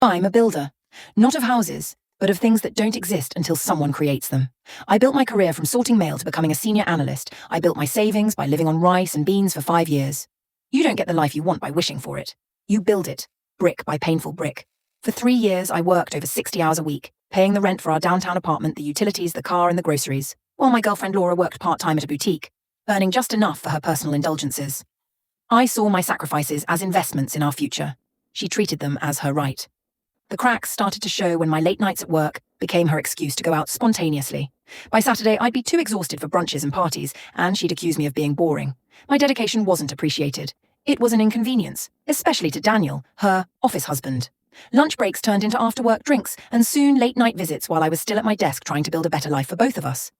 I'm a builder. Not of houses, but of things that don't exist until someone creates them. I built my career from sorting mail to becoming a senior analyst. I built my savings by living on rice and beans for 5 years. You don't get the life you want by wishing for it. You build it, brick by painful brick. For 3 years, I worked over 60 hours a week, paying the rent for our downtown apartment, the utilities, the car, and the groceries, while my girlfriend Laura worked part-time at a boutique, earning just enough for her personal indulgences. I saw my sacrifices as investments in our future. She treated them as her right. The cracks started to show when my late nights at work became her excuse to go out spontaneously. By Saturday, I'd be too exhausted for brunches and parties, and she'd accuse me of being boring. My dedication wasn't appreciated. It was an inconvenience, especially to Daniel, her office husband. Lunch breaks turned into after-work drinks, and soon late-night visits while I was still at my desk trying to build a better life for both of us.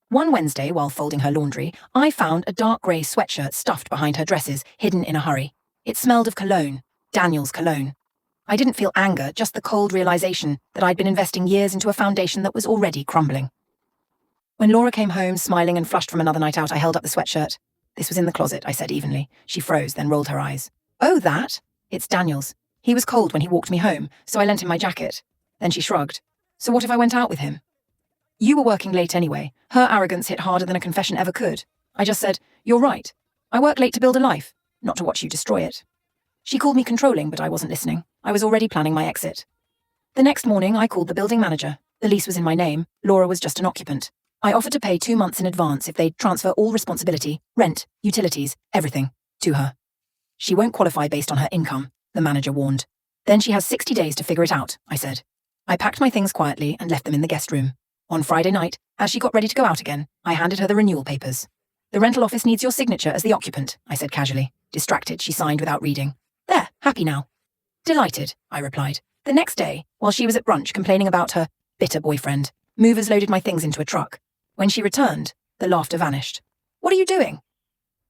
One Wednesday, while folding her laundry, I found a dark grey sweatshirt stuffed behind her dresses, hidden in a hurry. It smelled of cologne, Daniel's cologne. I didn't feel anger, just the cold realization that I'd been investing years into a foundation that was already crumbling. When Laura came home, smiling and flushed from another night out, I held up the sweatshirt. "This was in the closet," I said evenly. She froze, then rolled her eyes. "Oh, that? It's Daniel's. He was cold when he walked me home, so I lent him my jacket." Then she shrugged. "So what if I went out with him?" "You were working late anyway." Her arrogance hit harder than a confession ever could. I just said, "You're right. I work late to build a life, not to watch you destroy it." She called me controlling, but I wasn't listening. I was already planning my exit. The next morning, I called the building manager. The lease was in my name. Laura was just an occupant. I offered to pay 2 months in advance if they'd transfer all responsibility, rent, utilities, everything, to her. "She won't qualify based on her income," the manager warned. "Then she has 60 days to figure it out," I said. I packed my things quietly and left them in the guest room. On Friday night, as she got ready to go out again, I handed her the renewal papers. "The rental office needs your signature as the occupant," I said casually. Distracted, she signed without reading. "There, happy now." "Delighted," I replied. The next day, while she was at brunch complaining about her bitter boyfriend, movers loaded my things into a truck. When she returned, the laughter vanished. "What are you doing?"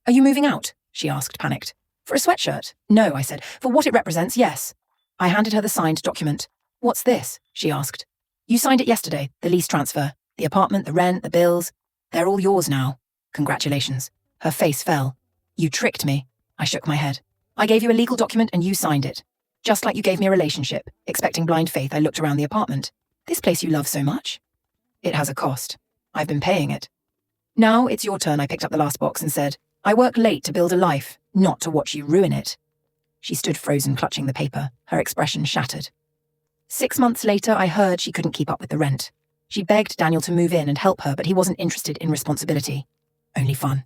"Are you moving out?" she asked, panicked. "For a sweatshirt?" "No," I said. "For what it represents, yes." I handed her the signed document. "What's this?" she asked. "You signed it yesterday, the lease transfer. The apartment, the rent, the bills. They're all yours now. Congratulations." Her face fell. "You tricked me." I shook my head. "I gave you a legal document and you signed it. Just like you gave me a relationship." Expecting blind faith, I looked around the apartment. "This place you love so much?" "It has a cost. I've been paying it." "Now it's your turn." I picked up the last box and said, "I work late to build a life, not to watch you ruin it." She stood frozen, clutching the paper, her expression shattered. 6 months later, I heard she couldn't keep up with the rent. She begged Daniel to move in and help her, but he wasn't interested in responsibility. Only fun.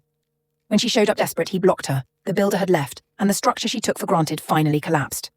When she showed up desperate, he blocked her. The builder had left, and the structure she took for granted finally collapsed.